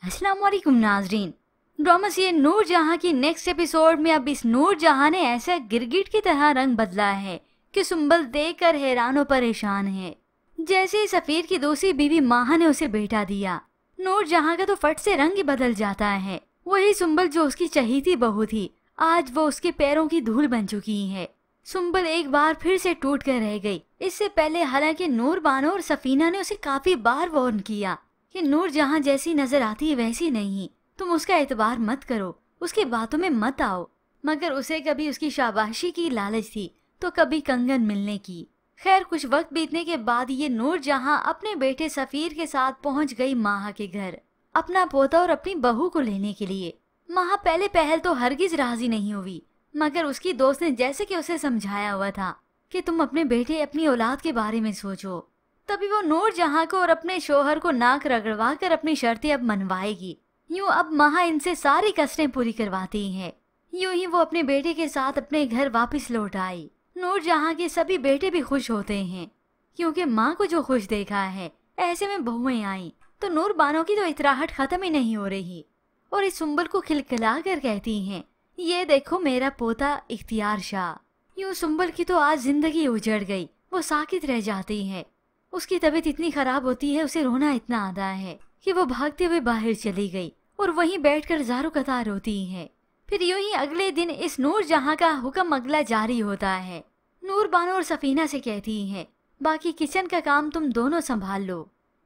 अस्सलाम वालेकुम नाजरीन। ड्रामा सीरियल नूर जहां की नेक्स्ट एपिसोड में अब इस नूर जहां ने ऐसा गिरगिट की तरह रंग बदला है कि सुंबल देखकर हैरान और परेशान है। जैसे ही सफीर की दूसरी बीवी माहा ने उसे बेटा दिया, नूर जहां का तो फट से रंग ही बदल जाता है। वही सुंबल जो उसकी चहीती बहू थी, आज वो उसके पैरों की धूल बन चुकी है। सुंबल एक बार फिर से टूट कर रह गई। इससे पहले हालांकि नूर बानो और सफीना ने उसे काफी बार वार्न किया कि नूर जहां जैसी नजर आती है वैसी नहीं, तुम उसका एतबार मत करो, उसकी बातों में मत आओ। मगर उसे कभी उसकी शाबाशी की लालच थी तो कभी कंगन मिलने की। खैर कुछ वक्त बीतने के बाद ये नूर जहां अपने बेटे सफीर के साथ पहुंच गई माहा के घर, अपना पोता और अपनी बहू को लेने के लिए। माहा पहले पहल तो हरगिज राजी नहीं हुई, मगर उसकी दोस्त ने जैसे कि उसे समझाया हुआ था कि तुम अपने बेटे अपनी औलाद के बारे में सोचो। तभी वो नूर जहां को और अपने शोहर को नाक रगड़वा कर अपनी शर्तें अब मनवाएगी। यूं अब माहा इनसे सारी कसरें पूरी करवाती है। यूं ही वो अपने बेटे के साथ अपने घर वापस लौट आई। नूर जहां के सभी बेटे भी खुश होते हैं क्योंकि माँ को जो खुश देखा है। ऐसे में बहुएं आई तो नूर बानो की तो इतराहट खत्म ही नहीं हो रही और इस सुंबल को खिलखिला कर कहती हैं, ये देखो मेरा पोता इख्तियार शाह। यूं सुंबल की तो आज जिंदगी उजड़ गई। वो साकित रह जाती है। उसकी तबीयत इतनी खराब होती है, उसे रोना इतना आता है कि वो भागते हुए बाहर चली गई और वहीं बैठकर ज़ारो कतार रोती है। फिर यूं ही अगले दिन इस नूर जहां का हुक्म अगला जारी होता है। नूर बानो और सफीना से कहती है, बाकी किचन का काम तुम दोनों संभाल लो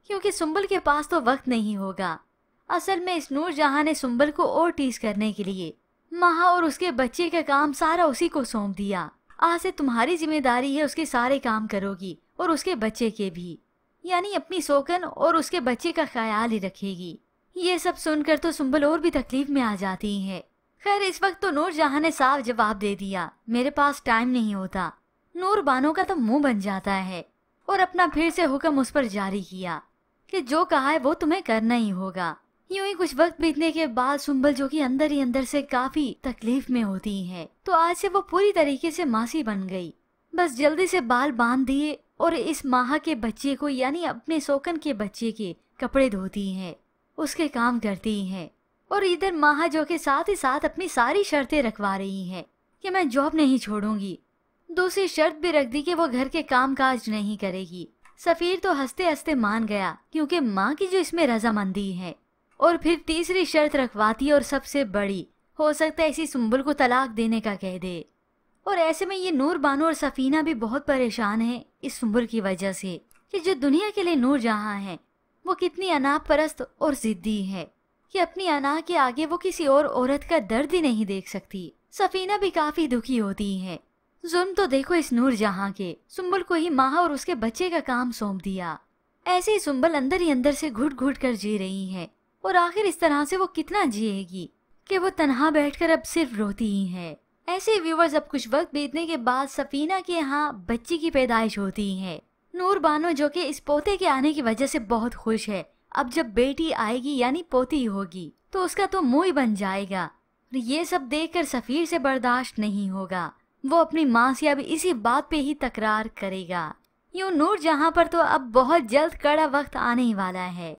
क्योंकि सुंबल के पास तो वक्त नहीं होगा। असल में इस नूर जहां ने सुंबल को और टीज करने के लिए माहा और उसके बच्चे का काम सारा उसी को सौंप दिया। आज से तुम्हारी जिम्मेदारी है, उसके सारे काम करोगी और उसके बच्चे के भी, यानी अपनी सोकन और उसके बच्चे का ख्याल ही रखेगी। ये सब सुनकर तो सुंबल और भी तकलीफ में आ जाती है। खैर इस वक्त तो नूर जहां ने साफ जवाब दे दिया, मेरे पास टाइम नहीं होता। नूर बानो का तो मुंह बन जाता है और अपना फिर से हुक्म उस पर जारी किया कि जो कहा है वो तुम्हें करना ही होगा। यूं ही कुछ वक्त बीतने के बाद सुंबल जो कि अंदर ही अंदर से काफी तकलीफ में होती है, तो आज से वो पूरी तरीके से मासी बन गई। बस जल्दी से बाल बांध दिए और इस माह के बच्चे को यानी अपने सोकन के बच्चे के कपड़े धोती है, उसके काम करती है। और इधर माह जो के साथ ही साथ अपनी सारी शर्तें रखवा रही है कि मैं जॉब नहीं छोड़ूंगी। दूसरी शर्त भी रख दी कि वो घर के काम काज नहीं करेगी। सफीर तो हंसते हंसते मान गया क्योंकि माँ की जो इसमें रजामंदी है। और फिर तीसरी शर्त रखवाती और सबसे बड़ी, हो सकता है इसी सुंबल को तलाक देने का कह दे। और ऐसे में ये नूर बानो और सफीना भी बहुत परेशान है इस सुंबल की वजह से कि जो दुनिया के लिए नूर जहां है वो कितनी अनाप परस्त और जिद्दी है कि अपनी अना के आगे वो किसी और औरत का दर्द ही नहीं देख सकती। सफीना भी काफी दुखी होती है। जुल्म तो देखो इस नूर जहां के, सुंबल को ही माह और उसके बच्चे का काम सौंप दिया। ऐसे ही सुंबल अंदर ही अंदर से घुट घुट कर जी रही है और आखिर इस तरह से वो कितना जिएगी कि वो तन्हा बैठकर अब सिर्फ रोती ही है। ऐसे व्यूवर्स अब कुछ वक्त बीतने के बाद सफीना के यहाँ बच्ची की पैदाइश होती है। नूर बानो जो कि इस पोते के आने की वजह से बहुत खुश है। अब जब बेटी आएगी यानी पोती होगी तो उसका तो मुंह ही बन जाएगा। ये सब देखकर सफीर से बर्दाश्त नहीं होगा। वो अपनी माँ से अब इसी बात पे ही तकरार करेगा। यूं नूर जहां पर तो अब बहुत जल्द कड़ा वक्त आने ही वाला है।